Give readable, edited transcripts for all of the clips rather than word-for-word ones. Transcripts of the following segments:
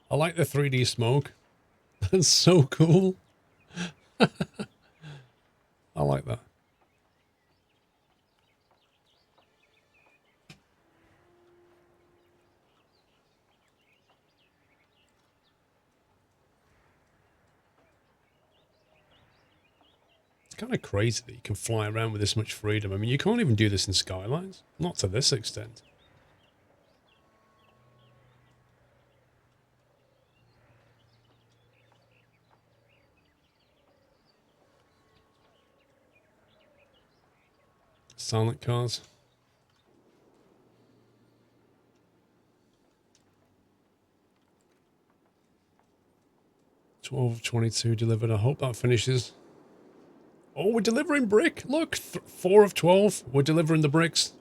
I like the 3D smoke. That's so cool. I like that. It's kind of crazy that you can fly around with this much freedom. I mean, you can't even do this in Skylines. Not to this extent. Silent cars. 12/22 delivered. I hope that finishes. Oh, we're delivering brick. Look, 4 of 12. We're delivering the bricks.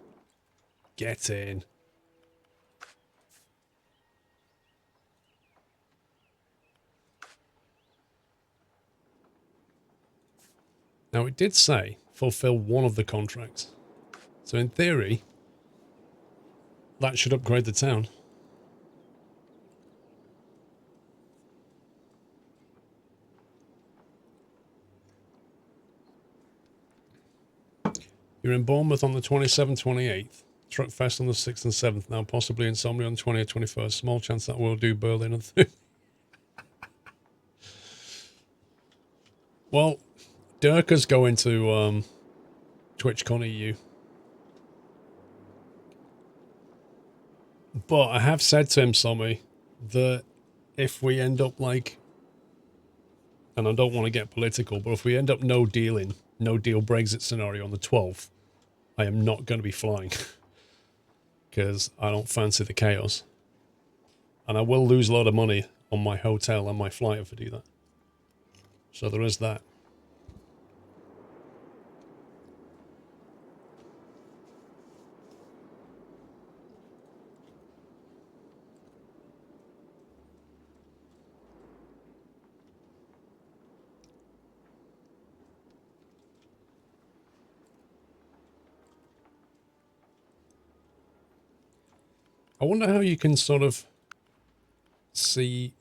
Get in. Now, it did say fulfill one of the contracts. So in theory, that should upgrade the town. You're in Bournemouth on the 27th, 28th. Truck Fest on the 6th and 7th. Now possibly Insomnia on the 20th, 21st. Small chance that we'll do Berlin on the 3rd. Well, Dirka's going to TwitchCon EU. But I have said to him, Sommy, that if we end up like, and I don't want to get political, but if we end up no deal Brexit scenario on the 12th, I am not going to be flying because I don't fancy the chaos. And I will lose a lot of money on my hotel and my flight if I do that. So there is that. I wonder how you can sort of see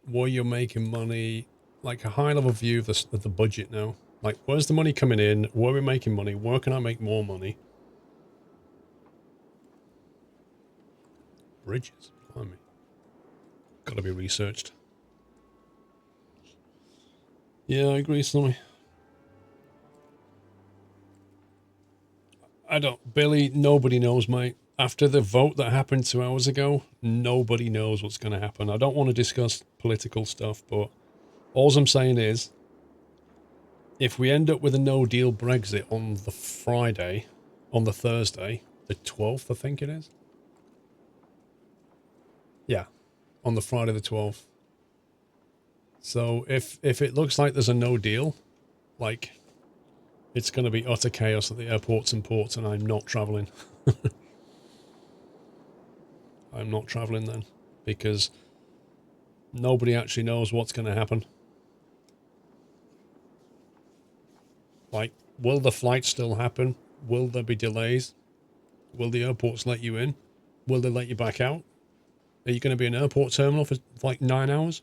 where you're making money, like a high-level view of the budget now. Like, where's the money coming in? Where are we making money? Where can I make more money? Bridges, blimey. Got to be researched. Yeah, I agree, Snowy. I don't, Billy, nobody knows, mate. After the vote that happened 2 hours ago, nobody knows what's going to happen. I don't want to discuss political stuff, but all I'm saying is, if we end up with a no-deal Brexit on the Friday, on the Thursday, the 12th, I think it is. Yeah, on the Friday the 12th. So if it looks like there's a no deal, like, it's going to be utter chaos at the airports and ports, and I'm not traveling. I'm not traveling then, because nobody actually knows what's going to happen. Like, will the flight still happen? Will there be delays? Will the airports let you in? Will they let you back out? Are you going to be in an airport terminal for like 9 hours?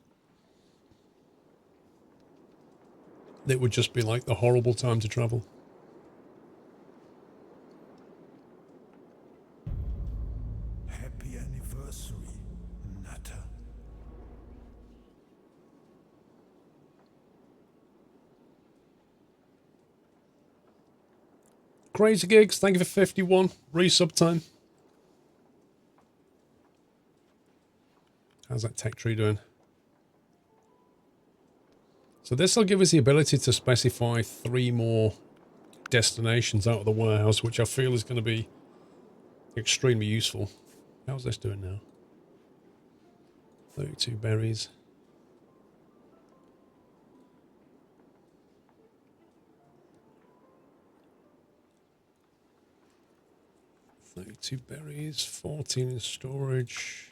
It would just be like the horrible time to travel. Happy anniversary, Nutter. Crazy Gigs, thank you for 51. Resub time. How's that tech tree doing? So this will give us the ability to specify 3 more destinations out of the warehouse, which I feel is going to be extremely useful. How's this doing now? 32 berries. Two berries, 14 in storage.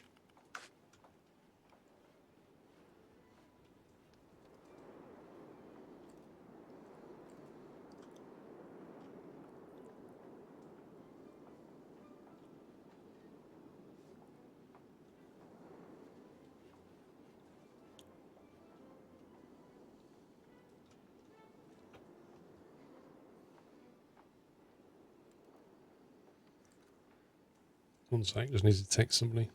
One sec, just need to text somebody.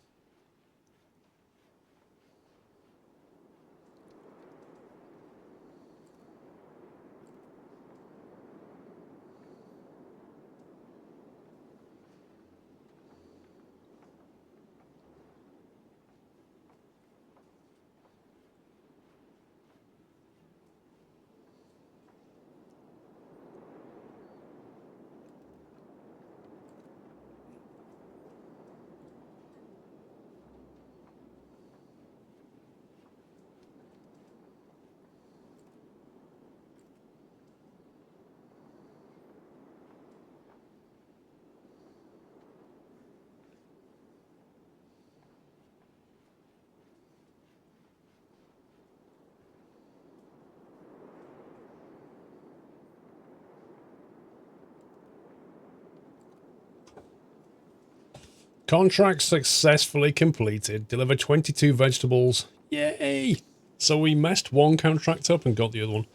Contract successfully completed. Deliver 22 vegetables. Yay! So we messed one contract up and got the other one.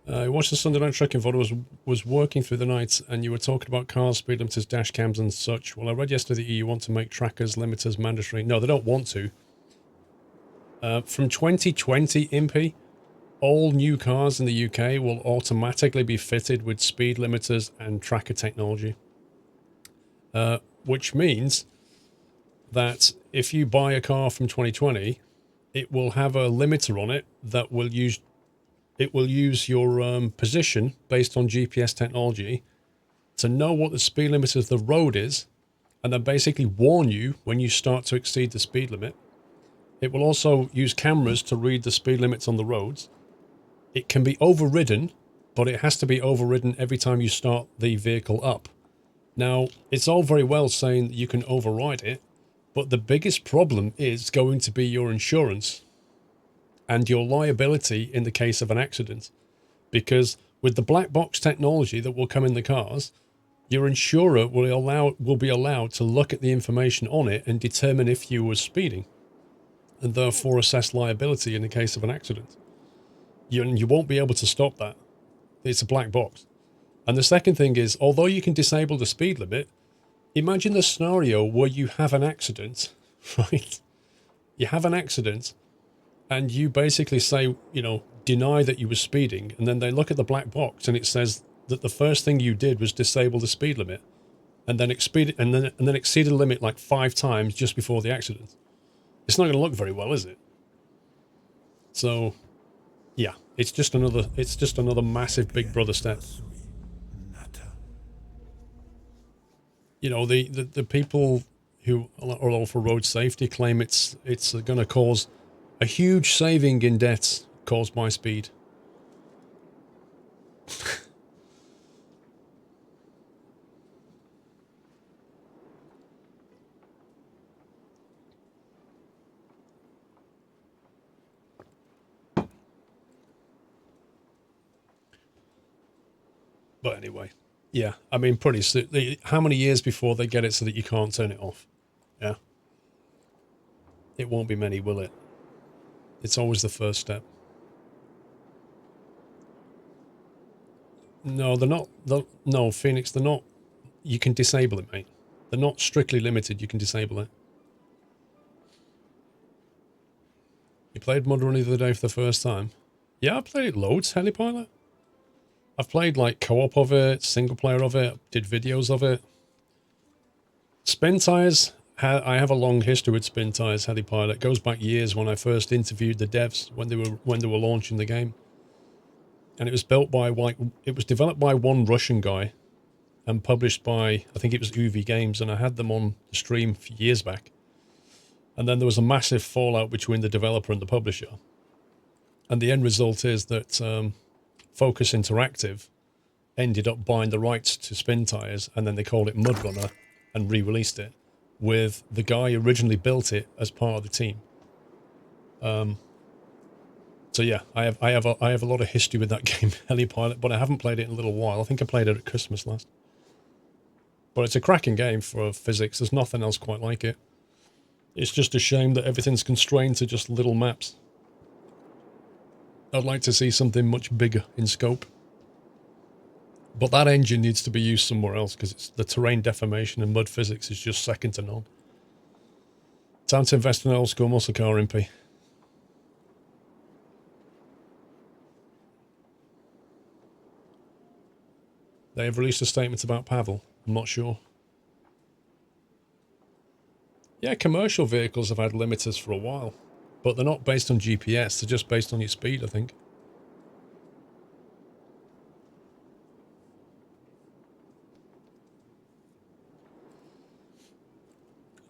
I watched the Sunday night trekking VOD, was working through the night, and you were talking about cars, speed limiters, dash cams, and such. Well, I read yesterday that you want to make trackers, limiters mandatory. No, they don't want to. From 2020, Impy, all new cars in the UK will automatically be fitted with speed limiters and tracker technology. Which means that if you buy a car from 2020, it will have a limiter on it that will use your position based on GPS technology to know what the speed limit of the road is, and then basically warn you when you start to exceed the speed limit. It will also use cameras to read the speed limits on the roads. It can be overridden, but it has to be overridden every time you start the vehicle up. Now, it's all very well saying that you can override it, but the biggest problem is going to be your insurance and your liability in the case of an accident. Because with the black box technology that will come in the cars, your insurer will be allowed to look at the information on it and determine if you were speeding, and therefore assess liability in the case of an accident. You won't be able to stop that. It's a black box. And the second thing is, although you can disable the speed limit, imagine the scenario where you have an accident, right? You have an accident and you basically say, deny that you were speeding, and then they look at the black box and it says that the first thing you did was disable the speed limit and then exceed the limit like 5 times just before the accident. It's not going to look very well, is it? So, yeah, it's just another massive Big Brother step. The people who are all for road safety claim it's going to cause a huge saving in deaths caused by speed. But anyway, yeah, I mean, pretty soon. How many years before they get it so that you can't turn it off? Yeah. It won't be many, will it? It's always the first step. No, they're not. No, Phoenix, they're not. You can disable it, mate. They're not strictly limited. You can disable it. You played Mud Run the other day for the first time? Yeah, I played it loads, Helipilot. I've played like co-op of it, single player of it, did videos of it. Spin Tires, I have a long history with Spin Tires, Helipilot. It goes back years when I first interviewed the devs when they were launching the game. And it was developed by one Russian guy and published by, I think it was UV Games, and I had them on the stream years back. And then there was a massive fallout between the developer and the publisher. And the end result is that Focus Interactive ended up buying the rights to Spin Tires, and then they called it Mud Runner and re-released it with the guy who originally built it as part of the team. So yeah, I have a lot of history with that game, Helipilot, but I haven't played it in a little while. I think I played it at Christmas last. But it's a cracking game for physics. There's nothing else quite like it. It's just a shame that everything's constrained to just little maps. I'd like to see something much bigger in scope. But that engine needs to be used somewhere else because the terrain deformation and mud physics is just second to none. Time to invest in an old school muscle car, Impy. They have released a statement about Pavel. I'm not sure. Yeah, commercial vehicles have had limiters for a while, but they're not based on GPS. They're just based on your speed, I think.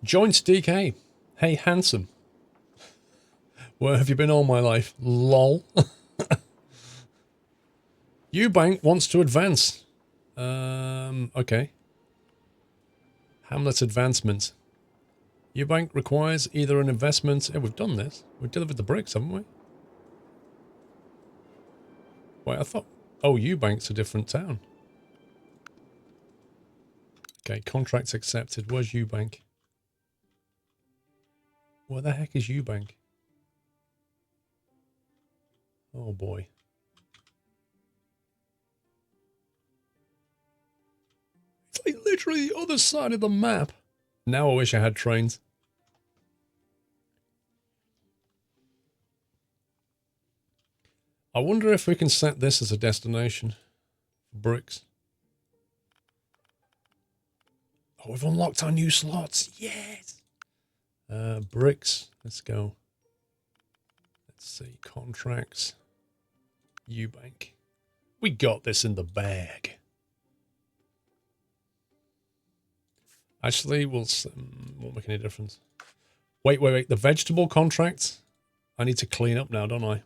Joints DK. Hey, handsome. Where have you been all my life? Lol. Eubank wants to advance. Okay. Hamlet advancement. Eubank requires either an investment... Yeah, we've done this. We've delivered the bricks, haven't we? Wait, I thought... Oh, Eubank's a different town. Okay, contracts accepted. Where's Eubank? Where the heck is Eubank? Oh, boy. It's like literally the other side of the map. Now I wish I had trains. I wonder if we can set this as a destination for bricks. Oh, we've unlocked our new slots. Yes. Bricks. Let's go. Let's see. Contracts. Eubank. We got this in the bag. Actually, won't make any difference. Wait. The vegetable contract. I need to clean up now, don't I?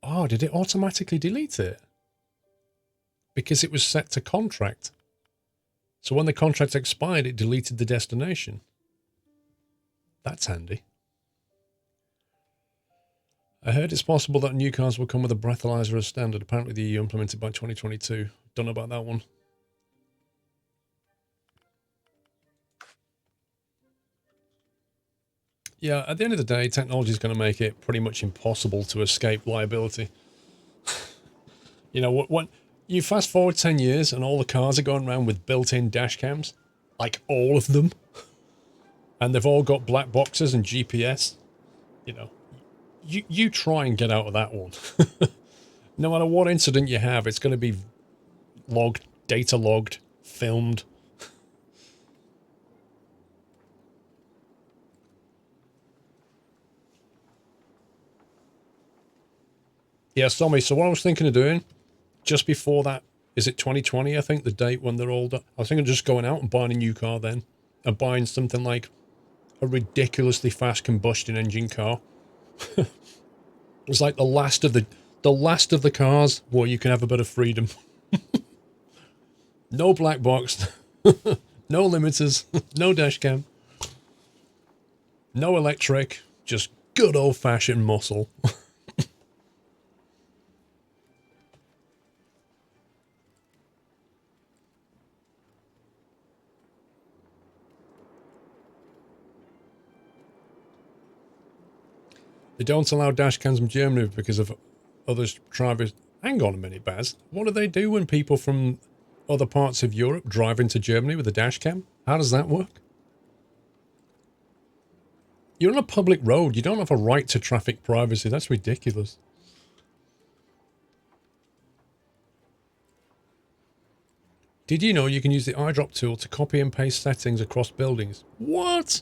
Oh, did it automatically delete it? Because it was set to contract. So when the contract expired, it deleted the destination. That's handy. I heard it's possible that new cars will come with a breathalyzer as standard. Apparently the EU implemented by 2022. Don't know about that one. Yeah, at the end of the day, technology is going to make it pretty much impossible to escape liability. You know, when you fast forward 10 years and all the cars are going around with built-in dash cams, like all of them, and they've all got black boxes and GPS, you know, you try and get out of that one. No matter what incident you have, it's going to be logged, data logged, filmed. Yeah, Tommy, so what I was thinking of doing, just before that, is it 2020, I think, the date when they're all done? I was thinking of just going out and buying a new car then, and buying something like a ridiculously fast combustion engine car. It's like the last of the cars where you can have a bit of freedom. No black box, no limiters, no dash cam, no electric, just good old-fashioned muscle. They don't allow dash cams in Germany because of other drivers. Hang on a minute, Baz. What do they do when people from other parts of Europe drive into Germany with a dash cam? How does that work? You're on a public road. You don't have a right to traffic privacy. That's ridiculous. Did you know you can use the eyedrop tool to copy and paste settings across buildings? What?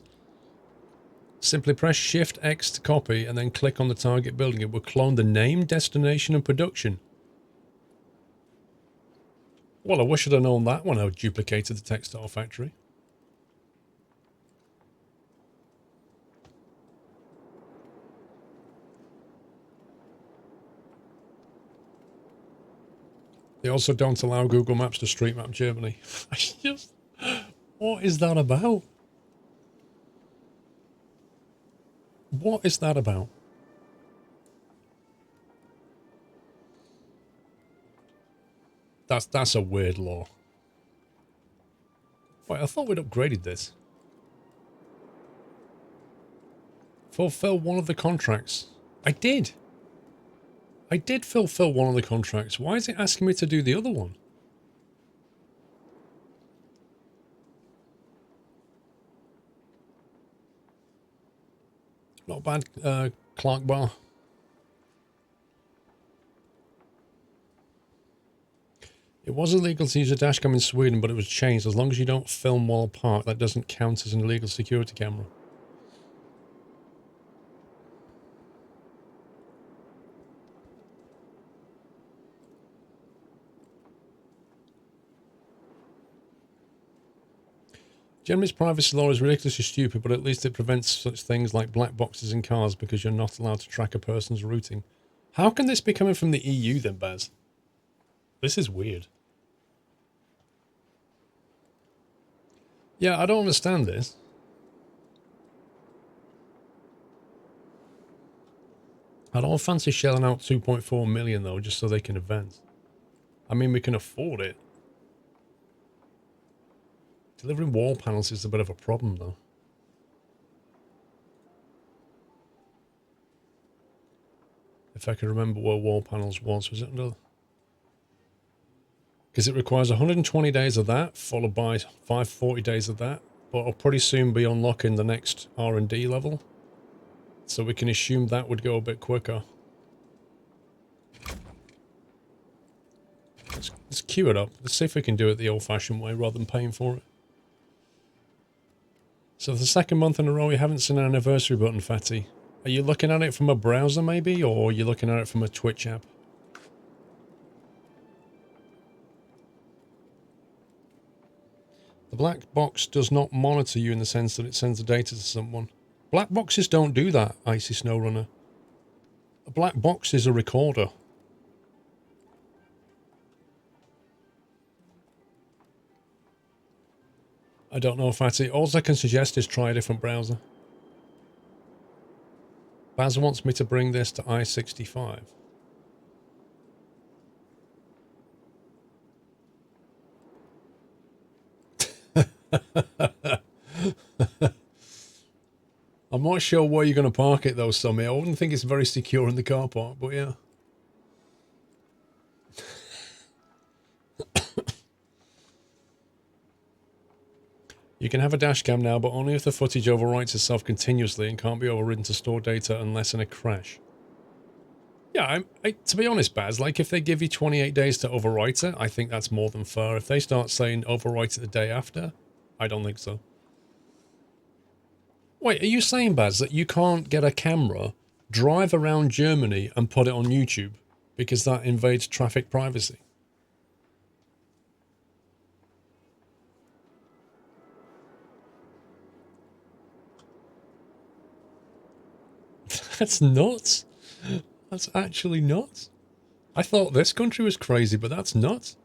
Simply press Shift X to copy and then click on the target building. It will clone the name, destination, and production. Well, I wish I'd have known that when I duplicated the textile factory. They also don't allow Google Maps to street map Germany. What is that about? What is that about? That's a weird law. Wait, I thought we'd upgraded this. Fulfill one of the contracts. I did. I did fulfill one of the contracts. Why is it asking me to do the other one? Not bad, Clark Bar. It was illegal to use a dashcam in Sweden, but it was changed. As long as you don't film while parked, that doesn't count as an illegal security camera. Germany's privacy law is ridiculously stupid, but at least it prevents such things like black boxes in cars because you're not allowed to track a person's routing. How can this be coming from the EU then, Baz? This is weird. Yeah, I don't understand this. I don't fancy shelling out 2.4 million though, just so they can advance. I mean, we can afford it. Delivering wall panels is a bit of a problem though. If I can remember where wall panels was it under? Because it requires 120 days of that, followed by 540 days of that. But I'll pretty soon be unlocking the next R&D level. So we can assume that would go a bit quicker. Let's queue it up. Let's see if we can do it the old-fashioned way rather than paying for it. So for the second month in a row, you haven't seen an anniversary button, Fatty. Are you looking at it from a browser maybe, or are you looking at it from a Twitch app? The black box does not monitor you in the sense that it sends the data to someone. Black boxes don't do that, Icy Snowrunner. A black box is a recorder. I don't know, Fatty. All I can suggest is try a different browser. Baz wants me to bring this to I-65. I'm not sure where you're going to park it though, Sammy. I wouldn't think it's very secure in the car park, but yeah. You can have a dash cam now, but only if the footage overwrites itself continuously and can't be overridden to store data unless in a crash. Yeah, to be honest, Baz, like if they give you 28 days to overwrite it, I think that's more than fair. If they start saying overwrite it the day after, I don't think so. Wait, are you saying, Baz, that you can't get a camera, drive around Germany and put it on YouTube because that invades traffic privacy? That's nuts. That's actually nuts. I thought this country was crazy, but that's nuts.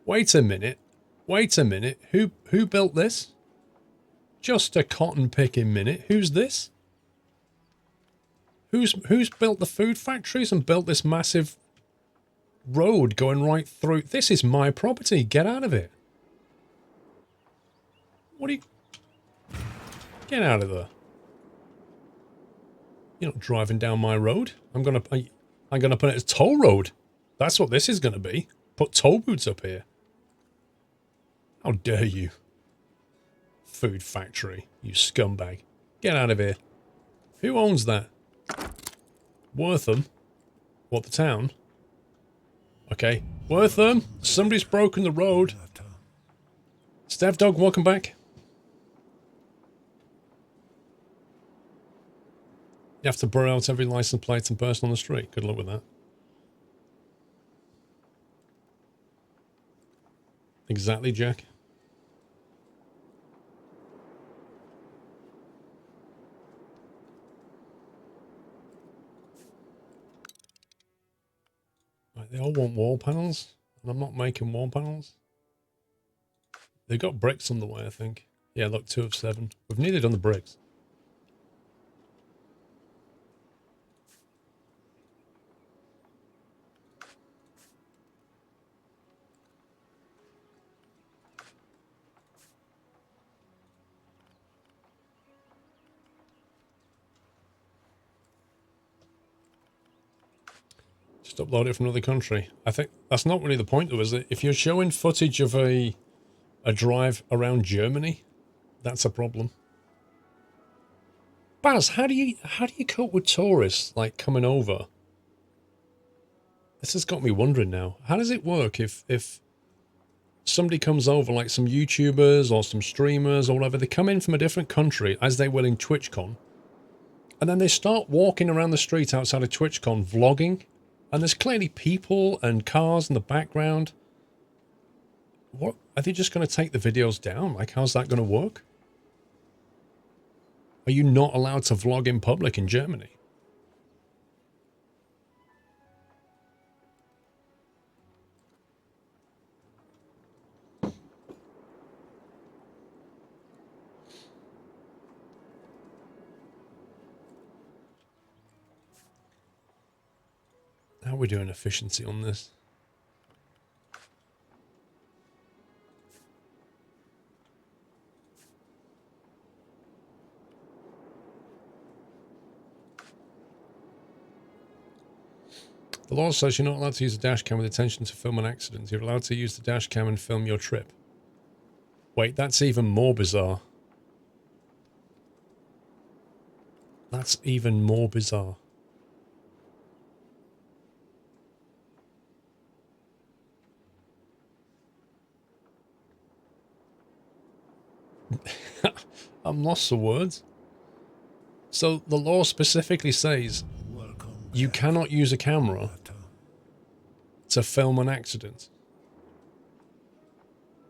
Wait a minute. Wait a minute. Who built this? Just a cotton picking minute. Who's this? Who's built the food factories and built this massive road going right through? This is my property. Get out of it. What are you? Get out of there. You're not driving down my road. I'm gonna put it as toll road. That's what this is gonna be. Put toll booths up here. How dare you? Food factory, you scumbag. Get out of here. Who owns that? Wortham? What, the town? Okay. Wortham, somebody's broken the road. Stav Dog, welcome back. You have to blur out every license plate and person on the street. Good luck with that. Exactly, Jack. Right, they all want wall panels, and I'm not making wall panels. They've got bricks on the way, I think. Yeah, look, 2 of 7. We've nearly done the bricks. Just upload it from another country. I think that's not really the point, though, is it? If you're showing footage of a drive around Germany, that's a problem. Baz, how do you cope with tourists like coming over? This has got me wondering now. How does it work if somebody comes over, like some YouTubers or some streamers or whatever, they come in from a different country, as they will in TwitchCon, and then they start walking around the street outside of TwitchCon vlogging, and there's clearly people and cars in the background. What, are they just going to take the videos down? Like, how's that going to work? Are you not allowed to vlog in public in Germany? How are we doing efficiency on this? The law says you're not allowed to use a dash cam with intention to film an accident. You're allowed to use the dash cam and film your trip. Wait, that's even more bizarre. That's even more bizarre. I'm lost for words. So the law specifically says you cannot use a camera to film an accident.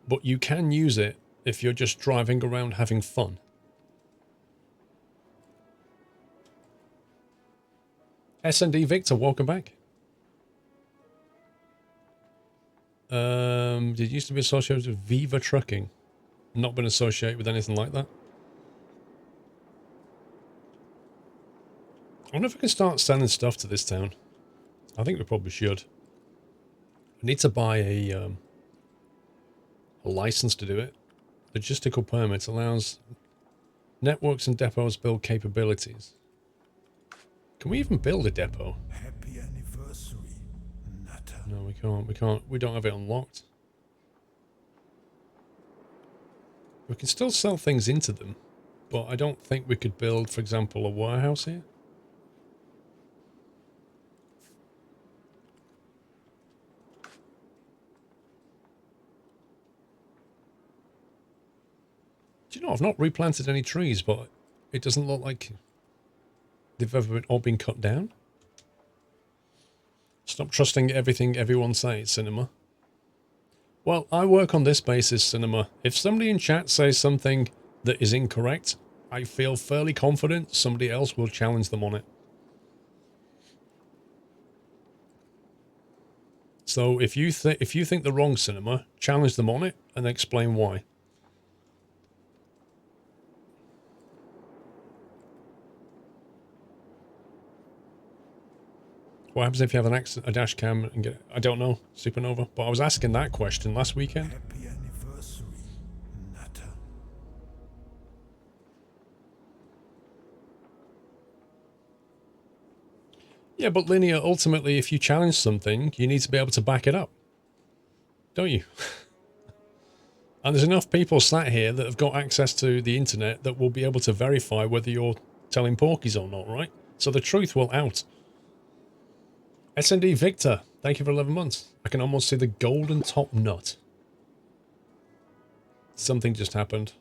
But you can use it if you're just driving around having fun. S&D Victor, welcome back. It used to be associated with Viva Trucking. Not been associated with anything like that. I wonder if I can start sending stuff to this town. I think we probably should. I need to buy a license to do it. Logistical permit allows networks and depots build capabilities. Can we even build a depot? Happy anniversary, Nutter. No, we can't. We can't. We don't have it unlocked. We can still sell things into them, but I don't think we could build, for example, a warehouse here. Do you know, I've not replanted any trees, but it doesn't look like they've ever all been cut down. Stop trusting everything everyone says, Cinema. Well, I work on this basis, Cinema. If somebody in chat says something that is incorrect, I feel fairly confident somebody else will challenge them on it. So if you think they're wrong, Cinema, challenge them on it and explain why. What happens if you have a dash cam and get... I don't know, Supernova. But I was asking that question last weekend. Happy anniversary, Nutter. Yeah, but Linear, ultimately, if you challenge something, you need to be able to back it up. Don't you? And there's enough people sat here that have got access to the internet that will be able to verify whether you're telling porkies or not, right? So the truth will out. S&D Victor, thank you for 11 months. I can almost see the golden top nut. Something just happened.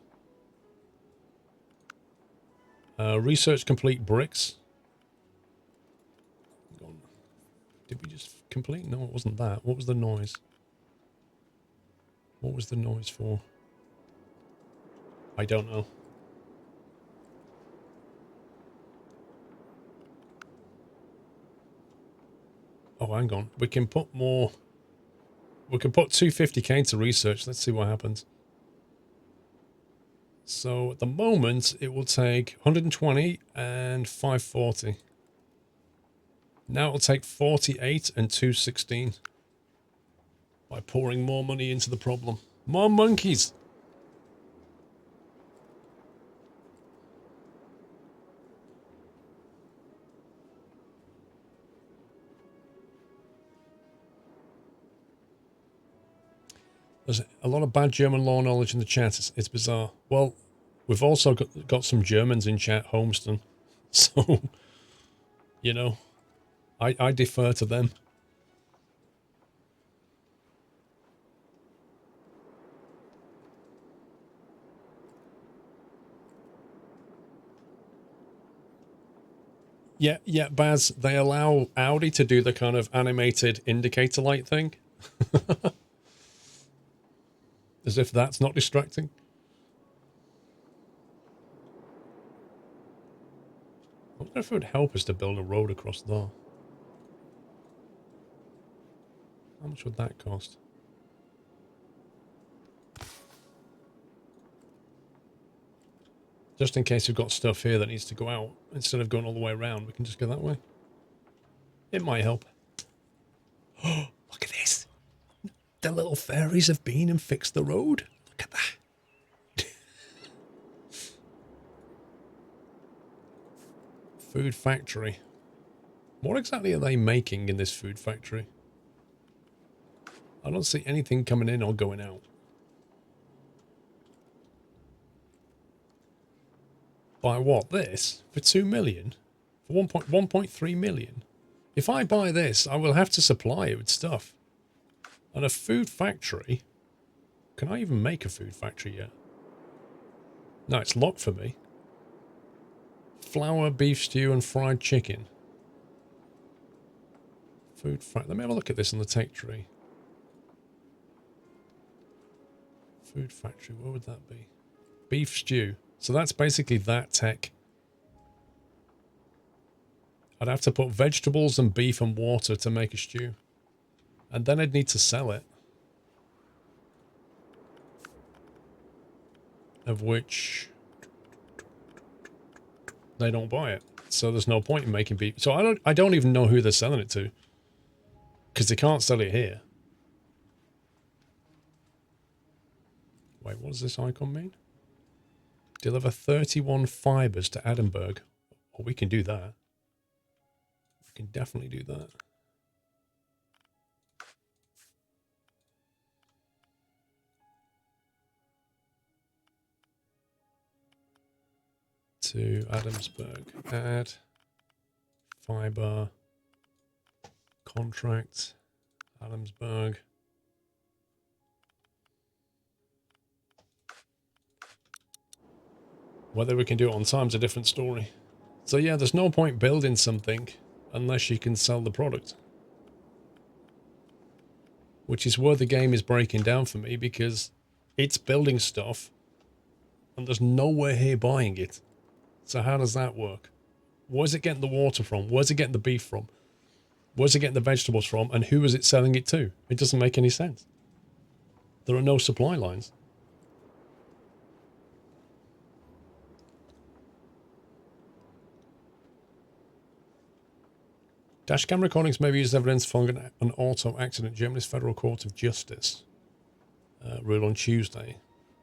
Research complete bricks. Did we just complete? No, it wasn't that. What was the noise? What was the noise for? I don't know. Oh, hang on. We can put more... We can put 250k to research. Let's see what happens. So, at the moment, it will take 120 and 540. Now it'll take 48 and 216. By pouring more money into the problem. More monkeys! There's a lot of bad German law knowledge in the chat. It's bizarre. Well, we've also got some Germans in chat, Homeston. So, you know, I defer to them. Yeah, Baz, they allow Audi to do the kind of animated indicator light thing. As if that's not distracting. I wonder if it would help us to build a road across there. How much would that cost? Just in case we've got stuff here that needs to go out, instead of going all the way around, we can just go that way. It might help. Oh, look at this. The little fairies have been and fixed the road. Look at that. Food factory. What exactly are they making in this food factory? I don't see anything coming in or going out. Buy what? This? For 2 million? For 1.3 million? If I buy this, I will have to supply it with stuff. And a food factory? Can I even make a food factory yet? No, it's locked for me. Flour, beef stew, and fried chicken. Food factory. Let me have a look at this on the tech tree. Food factory, where would that be? Beef stew. So that's basically that tech. I'd have to put vegetables and beef and water to make a stew. And then I'd need to sell it. Of which they don't buy it. So there's no point in making beef. So I don't even know who they're selling it to. Because they can't sell it here. Wait, what does this icon mean? Deliver 31 fibers to Edinburgh. Well, we can do that. We can definitely do that. To Adamsburg. Add. Fiber. Contract. Adamsburg. Whether we can do it on time is a different story. So yeah, there's no point building something unless you can sell the product. Which is where the game is breaking down for me, because it's building stuff and there's nowhere here buying it. So how does that work? Where's it getting the water from? Where's it getting the beef from? Where's it getting the vegetables from? And who is it selling it to? It doesn't make any sense. There are no supply lines. Dashcam recordings may be used as evidence following an auto accident. Germany's Federal Court of Justice ruled on Tuesday,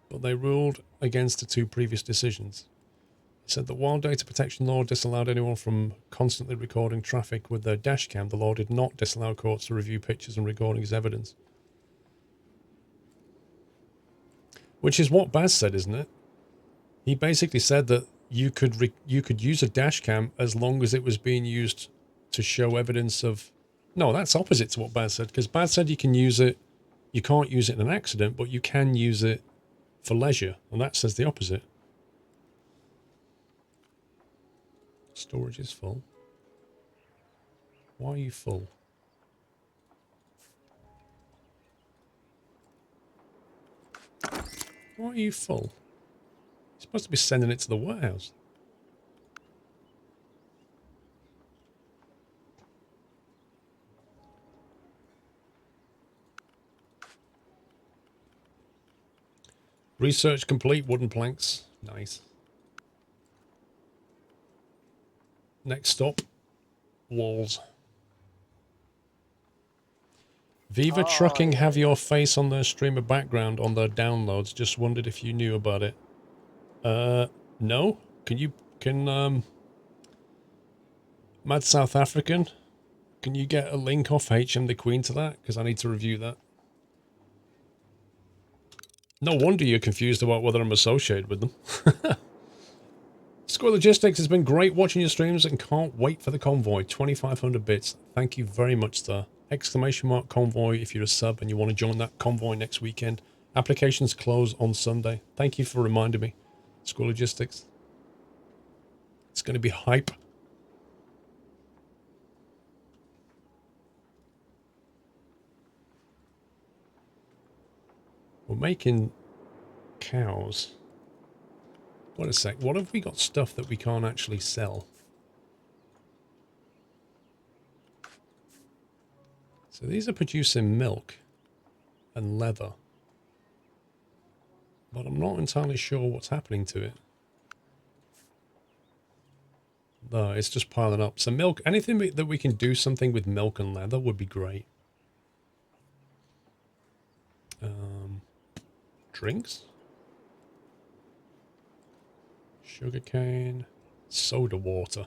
but they ruled against the two previous decisions. It said that while data protection law disallowed anyone from constantly recording traffic with their dashcam, the law did not disallow courts to review pictures and recordings as evidence. Which is what Baz said, isn't it? He basically said that you could use a dashcam as long as it was being used to show evidence of... No, that's opposite to what Baz said, because Baz said you can use it, you can't use it in an accident, but you can use it for leisure, and that says the opposite. Storage is full. Why are you full? Why are you full? You're supposed to be sending it to the warehouse. Research complete, wooden planks. Nice. Next stop, walls. Viva Trucking have your face on their streamer background on their downloads. Just wondered if you knew about it. No? Mad South African, can you get a link off HM the Queen to that? Because I need to review that. No wonder you're confused about whether I'm associated with them. Squirrel Logistics has been great watching your streams and can't wait for the convoy. 2,500 bits. Thank you very much, sir. Exclamation mark convoy if you're a sub and you want to join that convoy next weekend. Applications close on Sunday. Thank you for reminding me. Squirrel Logistics. It's going to be hype. We're making cows. Wait a sec. What have we got stuff that we can't actually sell? So these are producing milk and leather. But I'm not entirely sure what's happening to it. No, it's just piling up. So milk, anything that we can do something with milk and leather would be great. Drinks? Sugarcane. Soda water.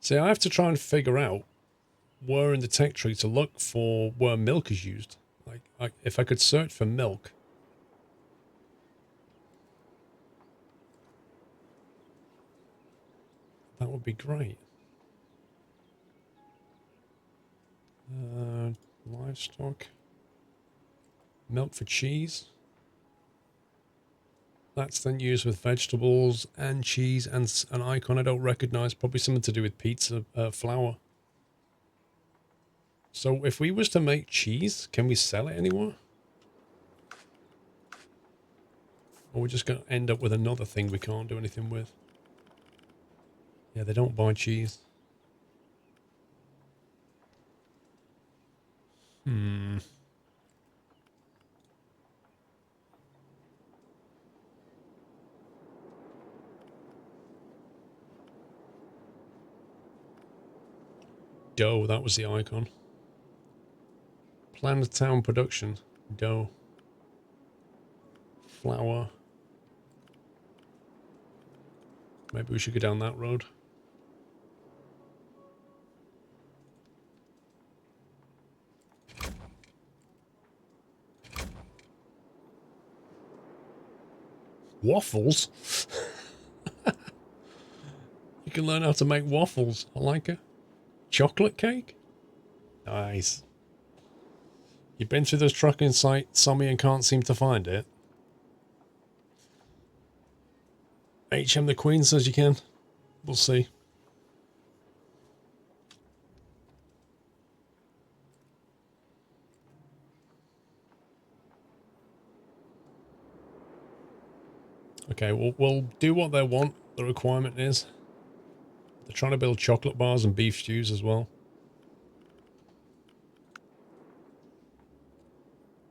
See, I have to try and figure out where in the tech tree to look for where milk is used. Like if I could search for milk. That would be great. Livestock. Milk for cheese. That's then used with vegetables and cheese and an icon I don't recognize. Probably something to do with pizza flour. So if we was to make cheese, can we sell it anywhere? Or we're just going to end up with another thing we can't do anything with. Yeah, they don't buy cheese. Dough, that was the icon. Planned town production. Dough. Flour. Maybe we should go down that road. Waffles? You can learn how to make waffles. I like it. Chocolate cake? Nice. You've been through this trucking site, Sammy, and can't seem to find it? HM the Queen says you can. We'll see. Okay, we'll do what they want. The requirement is. They're trying to build chocolate bars and beef stews as well.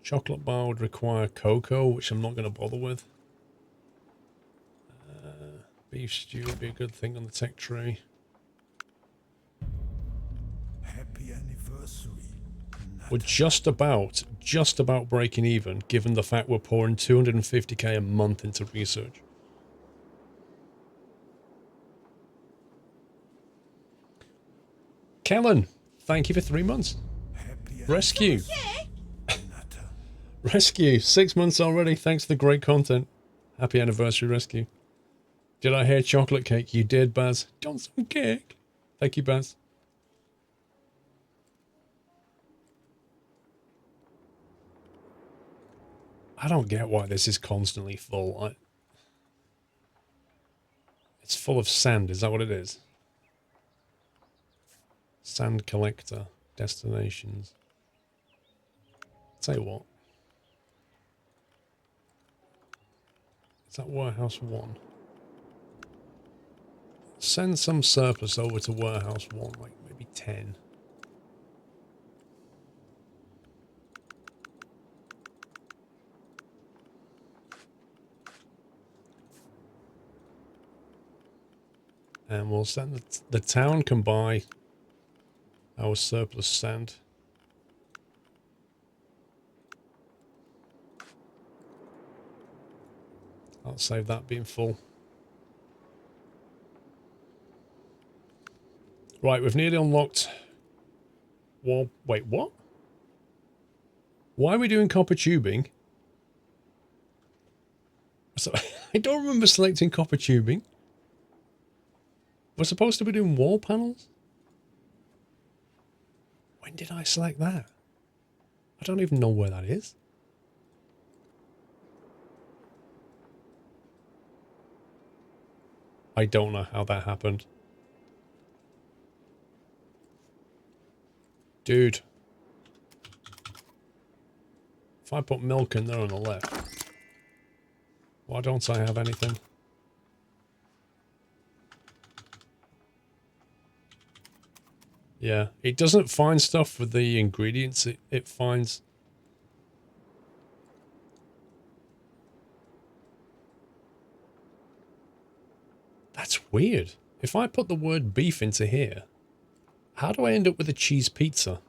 Chocolate bar would require cocoa, which I'm not going to bother with. Beef stew would be a good thing on the tech tree. Happy anniversary. We're just about breaking even, given the fact we're pouring 250k a month into research. Kellen, thank you for 3 months. Rescue. Rescue, 6 months already. Thanks for the great content. Happy anniversary, Rescue. Did I hear chocolate cake? You did, Baz. Johnson cake. Thank you, Baz. I don't get why this is constantly full. It's full of sand. Is that what it is? Sand collector. Destinations. Tell you what. Is that warehouse 1? Send some surplus over to warehouse 1, like maybe 10. And we'll send the town can buy our surplus sand. I'll save that being full. Right, we've nearly unlocked... Well, wait, what? Why are we doing copper tubing? So, I don't remember selecting copper tubing. We're supposed to be doing wall panels? When did I select that? I don't even know where that is. I don't know how that happened. Dude. If I put milk in there on the left, why don't I have anything? Yeah, it doesn't find stuff with the ingredients. It finds... That's weird. If I put the word beef into here, how do I end up with a cheese pizza?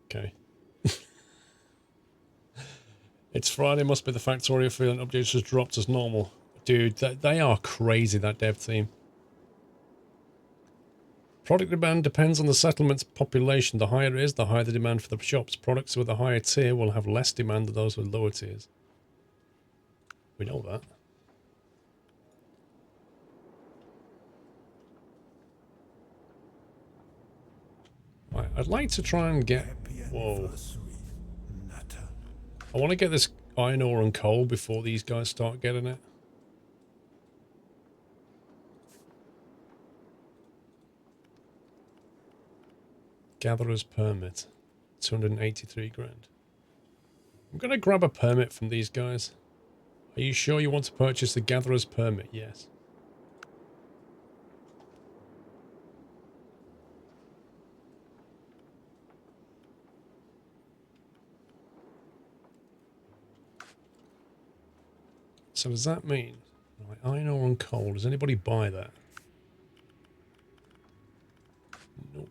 Okay. It's Friday, must be the Factorio feeling updates just dropped as normal. Dude, they are crazy, that dev team. Product demand depends on the settlement's population. The higher it is, the higher the demand for the shops. Products with a higher tier will have less demand than those with lower tiers. We know that. Right, I'd like to try and get... Whoa. I want to get this iron ore and coal before these guys start getting it. Gatherer's permit. 283 grand. I'm going to grab a permit from these guys. Are you sure you want to purchase the gatherer's permit? Yes. So does that mean... Right, iron ore and coal. Does anybody buy that? Nope.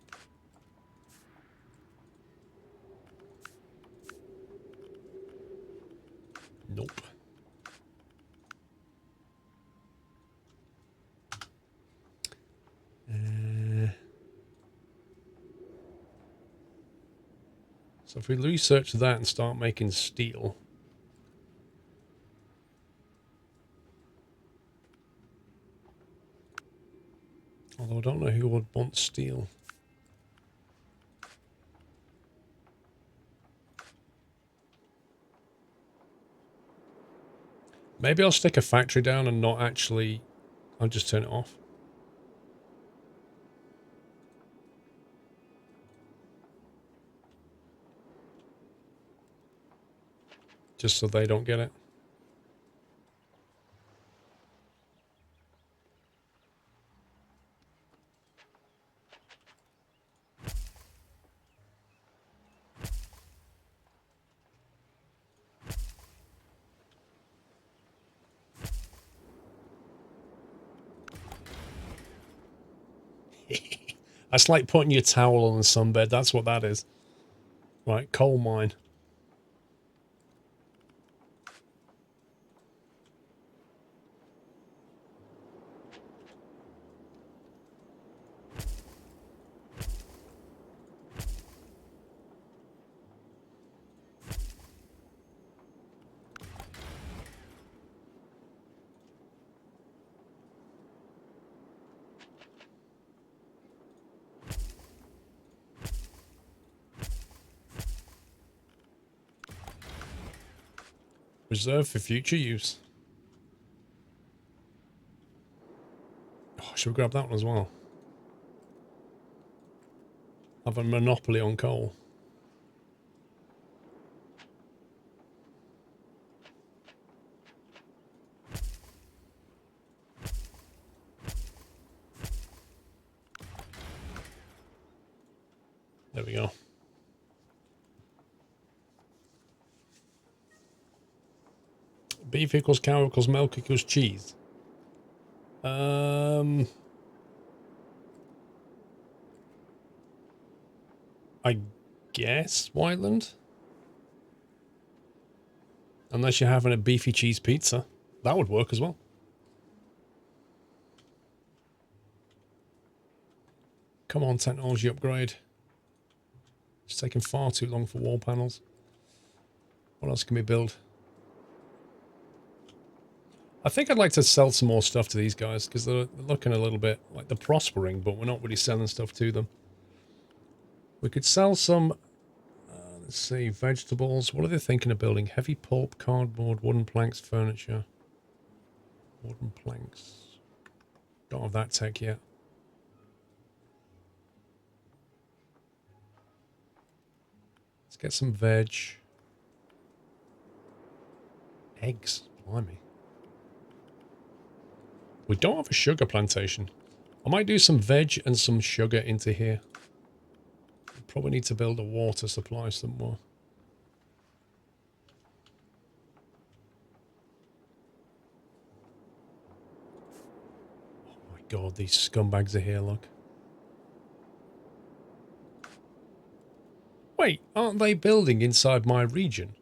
Nope. So if we research that and start making steel... Although I don't know who would want steel. Maybe I'll stick a factory down and not actually... I'll just turn it off. Just so they don't get it. That's like putting your towel on the sunbed. That's what that is. Right, coal mine. Reserved for future use. Oh, should we grab that one as well? Have a monopoly on coal. There we go. Beef equals cow equals milk equals cheese. I guess Whiteland. Unless you're having a beefy cheese pizza. That would work as well. Come on, technology upgrade. It's taking far too long for wall panels. What else can we build? I think I'd like to sell some more stuff to these guys because they're looking a little bit like they're prospering, but we're not really selling stuff to them. We could sell some, let's see, vegetables. What are they thinking of building? Heavy pulp, cardboard, wooden planks, furniture. Wooden planks. Don't have that tech yet. Let's get some veg. Eggs. Blimey. We don't have a sugar plantation. I might do some veg and some sugar into here. Probably need to build a water supply somewhere. Oh my god, these scumbags are here, look. Wait, aren't they building inside my region?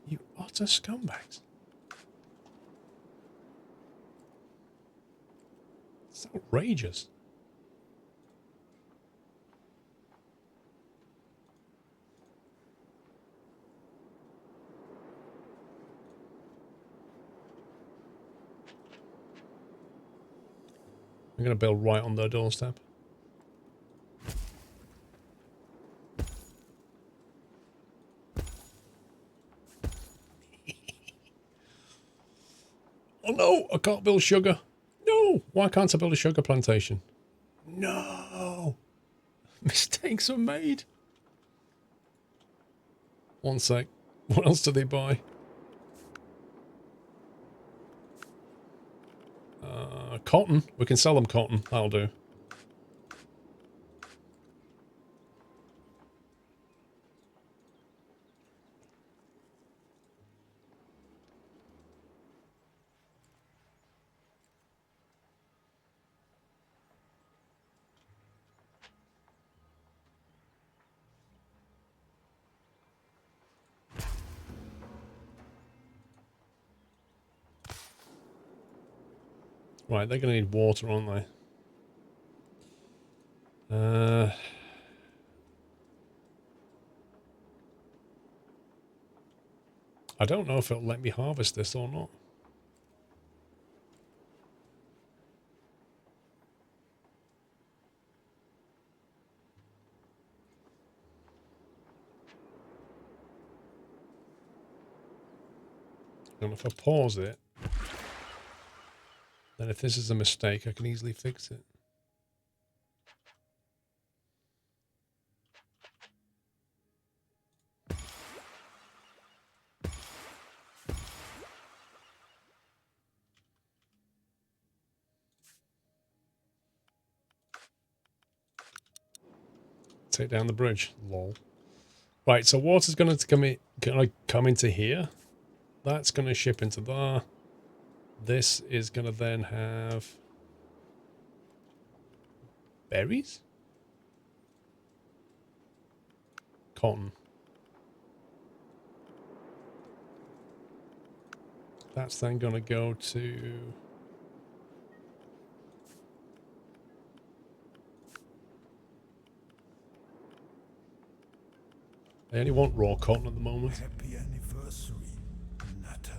You utter scumbags. It's outrageous. I'm going to build right on their doorstep. Oh no, I can't build sugar. No, why can't I build a sugar plantation? No. Mistakes are made. One sec. What else do they buy? Cotton. We can sell them cotton. That'll do. Right, they're going to need water, aren't they? I don't know if it'll let me harvest this or not. And if I pause it, then if this is a mistake, I can easily fix it. Take down the bridge. Lol. Right, so water's going to come into here. That's going to ship into there. This is going to then have berries? Cotton. That's then going to go to... I only want raw cotton at the moment. Happy anniversary, Nutter.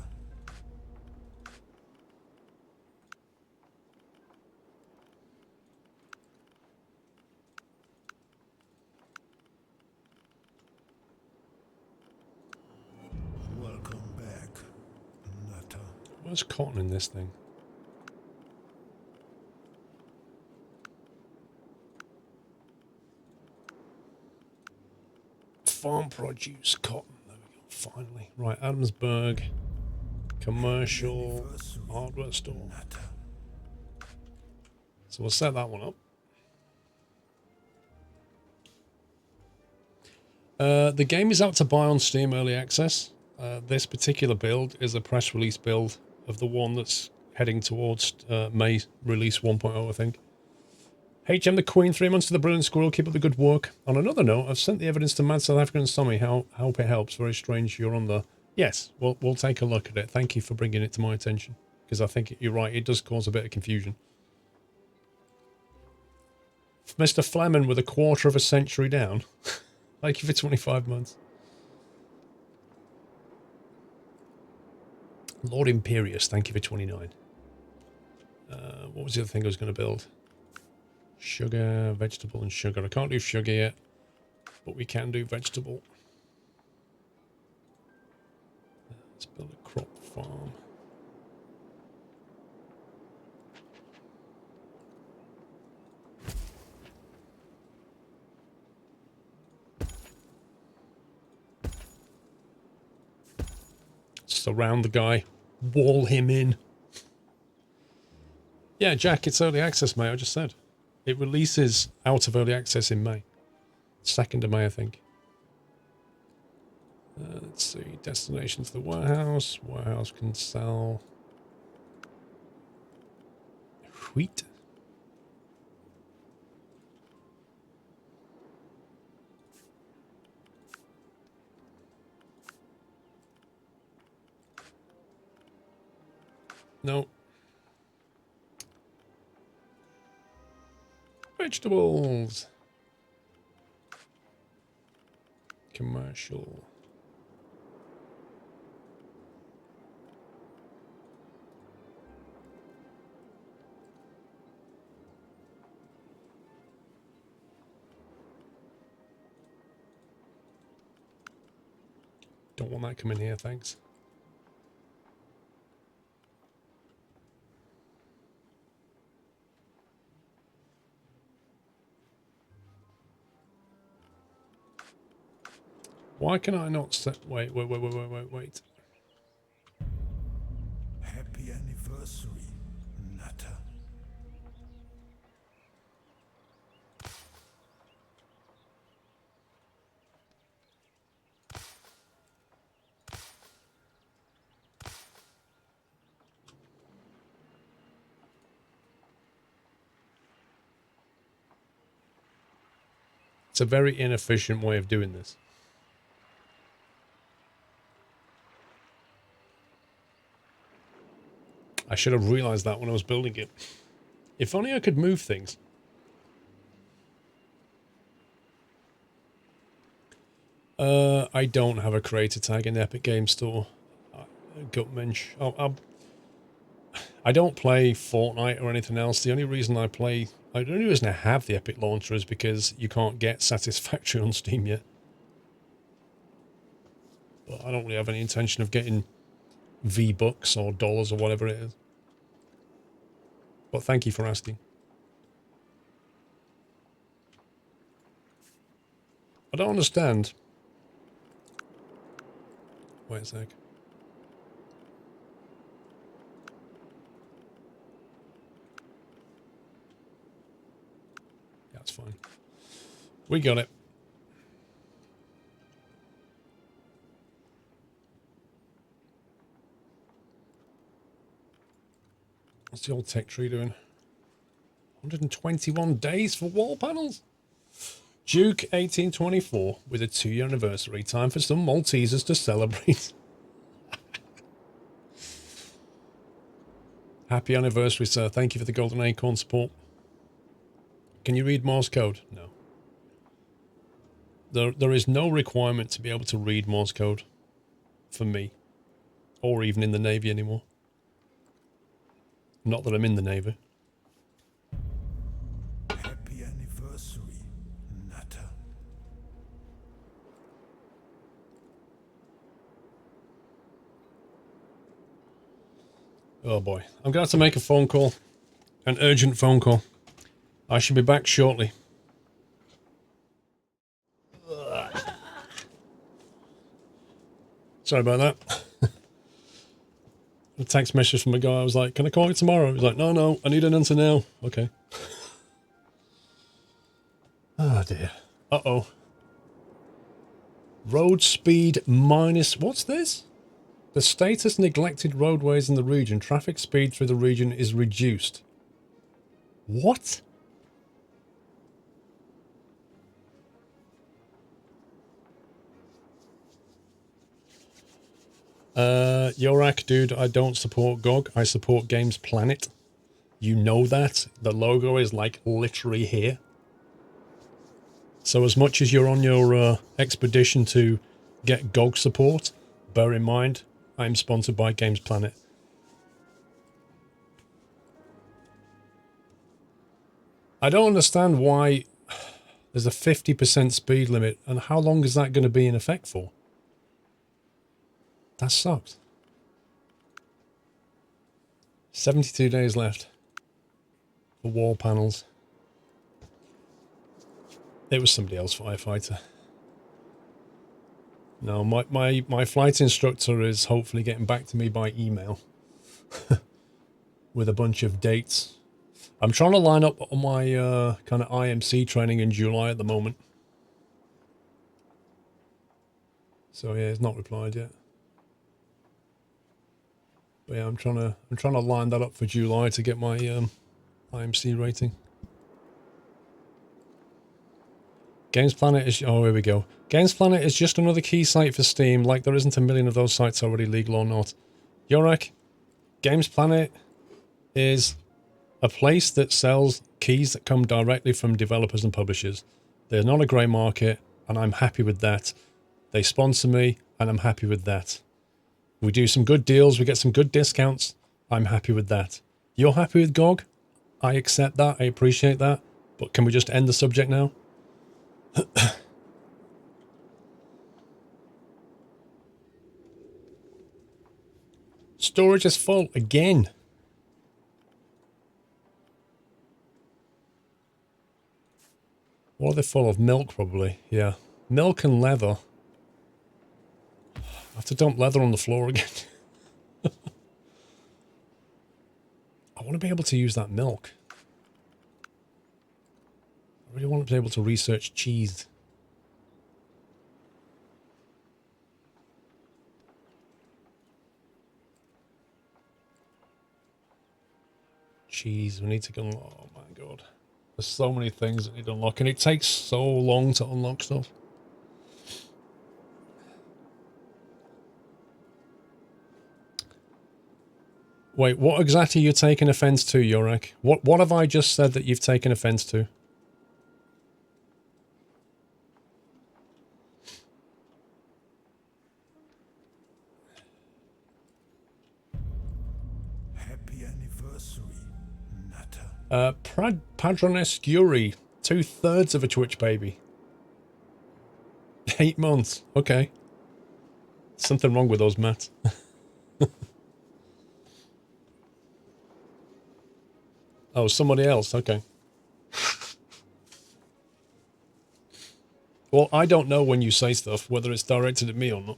Welcome back, Nutter. Where's cotton in this thing? Farm produce, cotton. There we go. Finally. Right, Adamsburg. Commercial hardware store. Nutter. So we'll set that one up. The game is out to buy on Steam Early Access. This particular build is a press release build of the one that's heading towards May release 1.0, I think. HM the Queen, 3 months to the Brilliant Squirrel. Keep up the good work. On another note, I've sent the evidence to Mad South African Tommy. Hope it helps. Very strange you're on the... Yes, we'll take a look at it. Thank you for bringing it to my attention. Because I think you're right, it does cause a bit of confusion. Mr. Fleming with a quarter of a century down. Thank you for 25 months. Lord Imperious, thank you for 29. What was the other thing I was going to build? Sugar, vegetable and sugar. I can't do sugar yet, but we can do vegetable. Let's build a crop farm. Surround the guy. Wall him in. Yeah, Jack, it's early access, mate. I just said. It releases out of early access in May. 2nd of May, I think. Let's see. Destination to the warehouse. Warehouse can sell wheat. No. Vegetables. Commercial. Don't want that coming here, thanks. Why can I not set... Wait. Happy anniversary, Nutter. It's a very inefficient way of doing this. I should have realized that when I was building it. If only I could move things. I don't have a creator tag in the Epic Games Store. Gutmensch. I don't play Fortnite or anything else. The only reason I have the Epic Launcher is because you can't get Satisfactory on Steam yet. But I don't really have any intention of getting V-Bucks or dollars or whatever it is. But thank you for asking. I don't understand. Wait a sec. That's fine. We got it. What's the old tech tree doing? 121 days for wall panels. Duke 1824 with a 2-year anniversary. Time for some Maltesers to celebrate. Happy anniversary, sir. Thank you for the Golden Acorn support. Can you read Morse code? No. There is no requirement to be able to read Morse code for me. Or even in the Navy anymore. Not that I'm in the Navy. Happy anniversary, Nutter. Oh boy. I'm going to have to make a phone call. An urgent phone call. I should be back shortly. Sorry about that. A text message from a guy. I was like, can I call you tomorrow? He's like, no, I need an answer now. Okay. Oh dear. Uh-oh. Road speed minus... What's this? The state has neglected roadways in the region. Traffic speed through the region is reduced. What? Yorak, dude, I don't support GOG. I support Games Planet. You know that. The logo is like literally here. So as much as you're on your expedition to get GOG support, bear in mind, I'm sponsored by Games Planet. I don't understand why there's a 50% speed limit, and how long is that going to be in effect for? That sucks. 72 days left for wall panels. It was somebody else, firefighter. No, my flight instructor is hopefully getting back to me by email with a bunch of dates. I'm trying to line up on my kind of IMC training in July at the moment. So yeah, he's not replied yet. But yeah, I'm trying to line that up for July to get my IMC rating. Games Planet is... Oh, here we go. Games Planet is just another key site for Steam, like there isn't a million of those sites already, legal or not. Yorak, Games Planet is a place that sells keys that come directly from developers and publishers. They're not a grey market, and I'm happy with that. They sponsor me, and I'm happy with that. We do some good deals, we get some good discounts. I'm happy with that. You're happy with GOG? I accept that, I appreciate that. But can we just end the subject now? Storage is full again. What are they full of? Milk, probably. Yeah. Milk and leather. I have to dump leather on the floor again. I want to be able to use that milk. I really want to be able to research cheese. Cheese, we need to go... Oh my god. There's so many things that need to unlock, and it takes so long to unlock stuff. Wait, what exactly are you taking offense to, Yorak? What have I just said that you've taken offense to? Happy anniversary, Natter. Padroness Yuri, 2/3 of a Twitch baby. 8 months, okay. Something wrong with those maths. Oh, somebody else, okay. Well, I don't know when you say stuff, whether it's directed at me or not.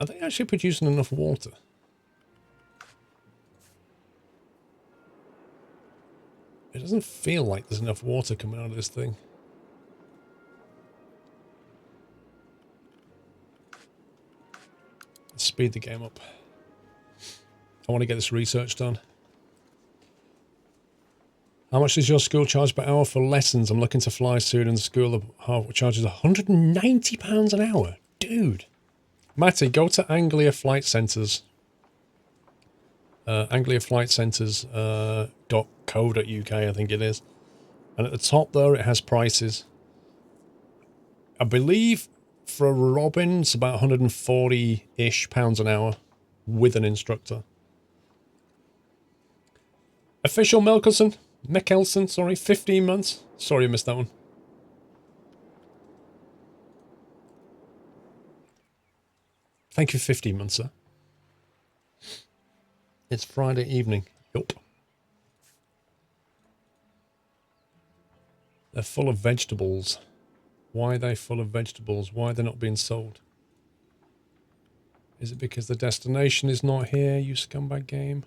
Are they actually producing enough water? It doesn't feel like there's enough water coming out of this thing. Let's speed the game up. I want to get this research done. How much does your school charge per hour for lessons? I'm looking to fly soon, and the school charges £190 an hour. Dude. Matty, go to Anglia Flight Centres. AngliaFlightCentres.co.uk, I think it is. And at the top there, it has prices. I believe for a Robin, it's about 140-ish pounds an hour with an instructor. Official Mickelson, sorry, 15 months. Sorry I missed that one. Thank you for 15 months, sir. It's Friday evening. Yup. They're full of vegetables. Why are they full of vegetables? Why are they not being sold? Is it because the destination is not here, you scumbag game?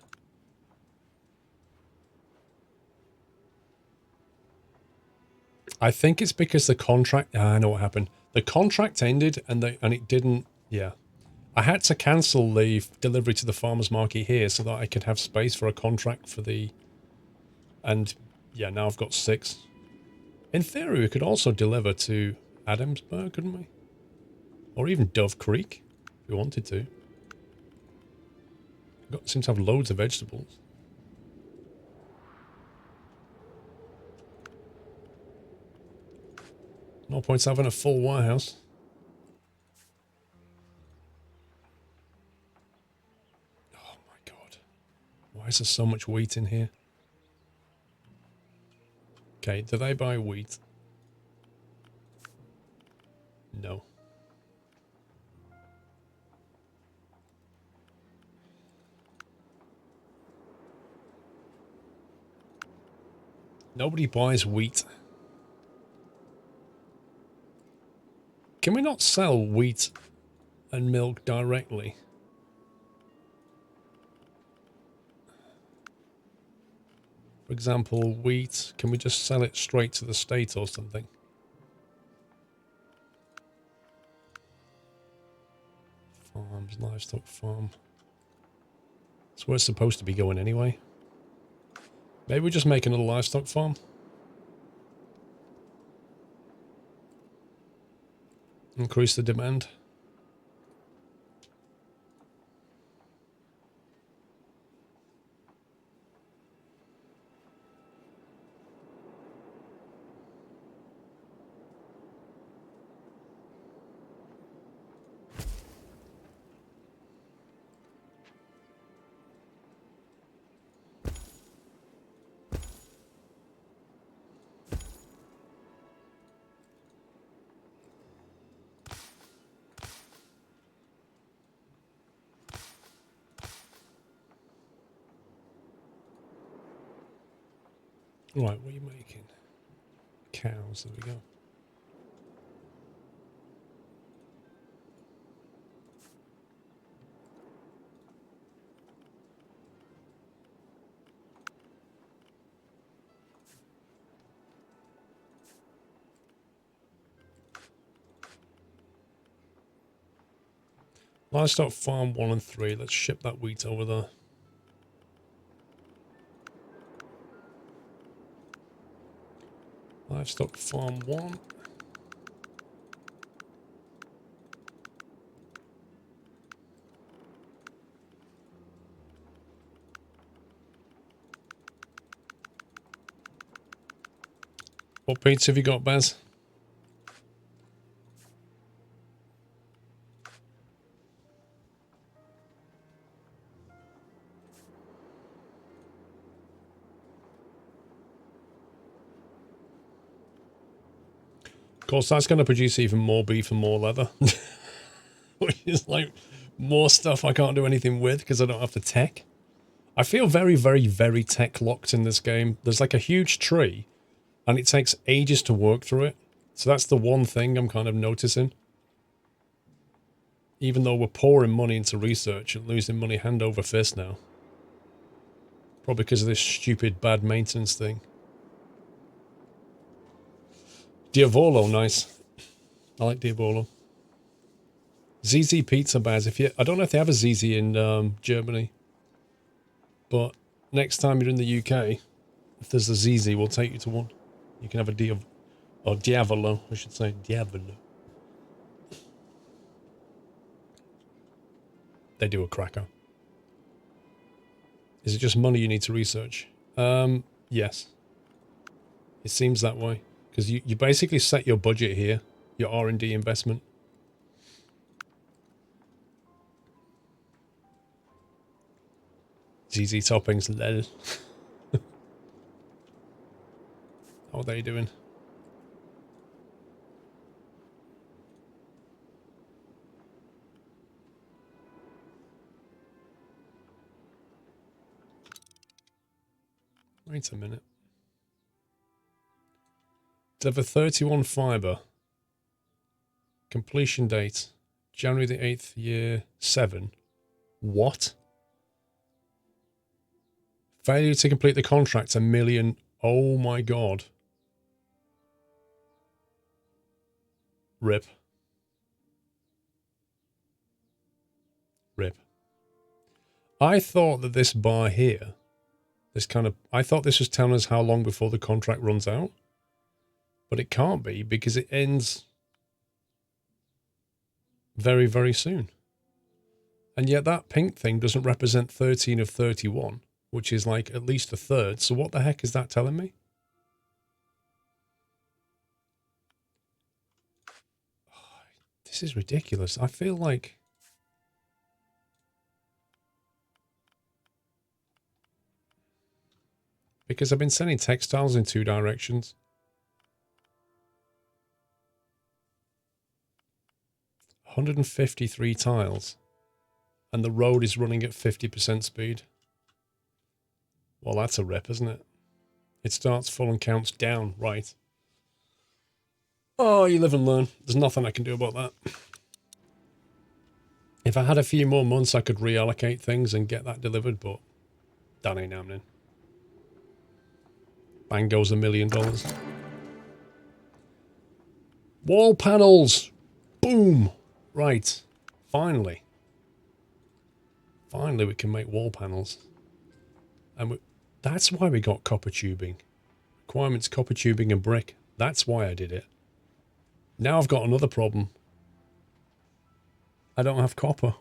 I think it's because the contract... I know what happened. The contract ended and it didn't Yeah. I had to cancel the delivery to the farmer's market here so that I could have space for a contract for the... And, yeah, now I've got 6. In theory, we could also deliver to Adamsburg, couldn't we? Or even Dove Creek, if we wanted to. Seem to have loads of vegetables. 0.7 a full warehouse. Oh my god. Why is there so much wheat in here? Okay, do they buy wheat? No. Nobody buys wheat. Can we not sell wheat and milk directly? For example, wheat, can we just sell it straight to the state or something? Farms, livestock farm. That's where it's supposed to be going anyway. Maybe we just make another livestock farm. Increase the demand. Right, what are you making? Cows, there we go. Livestock farm 1 and 3. Let's ship that wheat over there. Livestock farm 1. What pizza have you got, Baz? Of course, that's going to produce even more beef and more leather. Which is like more stuff I can't do anything with because I don't have the tech. I feel very, very, very tech locked in this game. There's like a huge tree and it takes ages to work through it. So that's the one thing I'm kind of noticing. Even though we're pouring money into research and losing money hand over fist now. Probably because of this stupid bad maintenance thing. Diavolo, nice. I like Diavolo. ZZ Pizza Baz. I don't know if they have a ZZ in Germany. But next time you're in the UK, if there's a ZZ, we'll take you to one. You can have a Diavolo, I should say. Diavolo. They do a cracker. Is it just money you need to research? Yes. It seems that way. Because you basically set your budget here. Your R&D investment. ZZ toppings, lol. How are they doing? Wait a minute. Deliver 31 fibre. Completion date. January the 8th, year 7. What? Failure to complete the contract, 1 million. Oh my god. RIP. I thought that this bar here, I thought this was telling us how long before the contract runs out. But it can't be because it ends very, very soon. And yet that pink thing doesn't represent 13 of 31, which is like at least a third. So what the heck is that telling me? Oh, this is ridiculous. I feel like... Because I've been sending textiles in 2 directions. $153 tiles. And the road is running at 50% speed. Well, that's a rip, isn't it? It starts full and counts down, right. Oh, you live and learn. There's nothing I can do about that. If I had a few more months, I could reallocate things and get that delivered, but that ain't happening. Bang goes $1 million. Wall panels! Boom! Right. Finally. Finally we can make wall panels. And that's why we got copper tubing. Requirements copper tubing and brick. That's why I did it. Now I've got another problem. I don't have copper.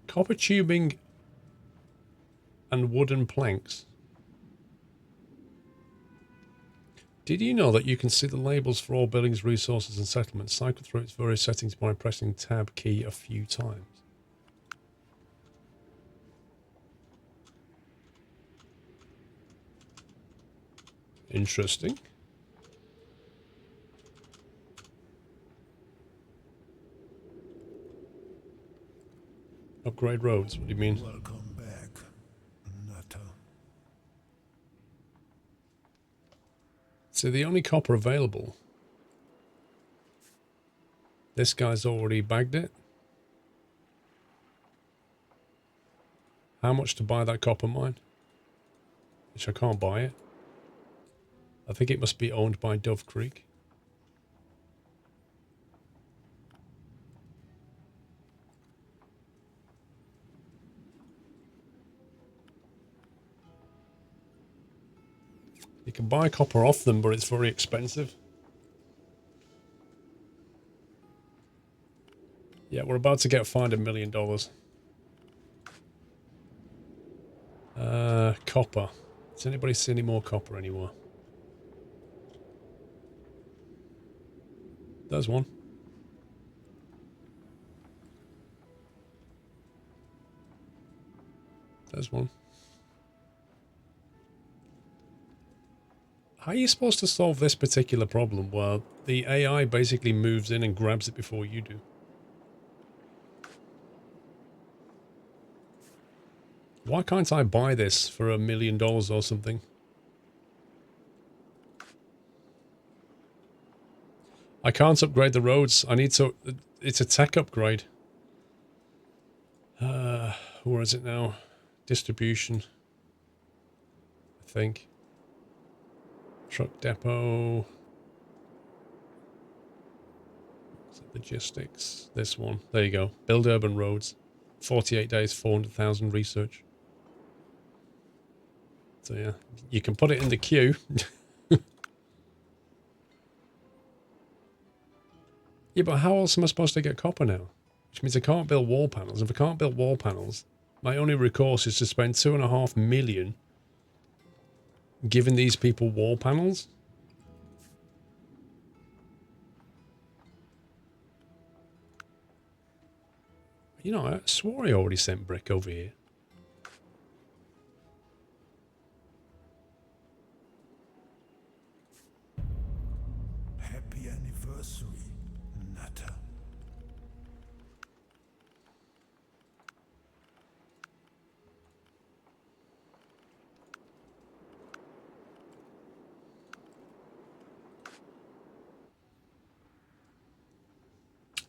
Copper tubing and wooden planks. Did you know that you can see the labels for all buildings, resources and settlements? Cycle through its various settings by pressing tab key a few times. Interesting. Upgrade roads, what do you mean? Welcome back, Nutter. So the only copper available. This guy's already bagged it. How much to buy that copper mine? Which I can't buy it. I think it must be owned by Dove Creek. You can buy copper off them, but it's very expensive. Yeah, we're about to get fined $1 million. Copper. Does anybody see any more copper anywhere? There's one. There's one. How are you supposed to solve this particular problem where the AI basically moves in and grabs it before you do? Why can't I buy this for $1 million or something? I can't upgrade the roads. I need to... It's a tech upgrade. Where is it now? Distribution. I think. Truck depot. Is it logistics? This one. There you go. Build urban roads. 48 days, 400,000 research. So yeah, you can put it in the queue. Yeah, but how else am I supposed to get copper now? Which means I can't build wall panels. If I can't build wall panels, my only recourse is to spend 2.5 million giving these people wall panels. You know, I swore I already sent brick over here. Happy anniversary, Nutter.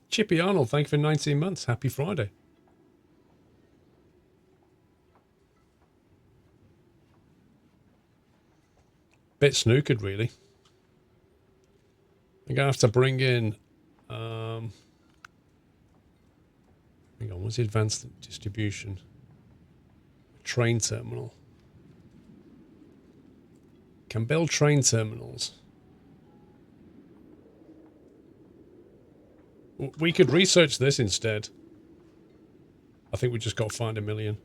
Chippy Arnold, thank you for 19 months. Happy Friday. bit snookered, really. I'm gonna have to bring in. Hang on, what's the advanced distribution? Train terminal. Can build train terminals. We could research this instead. I think we just got to find 1 million.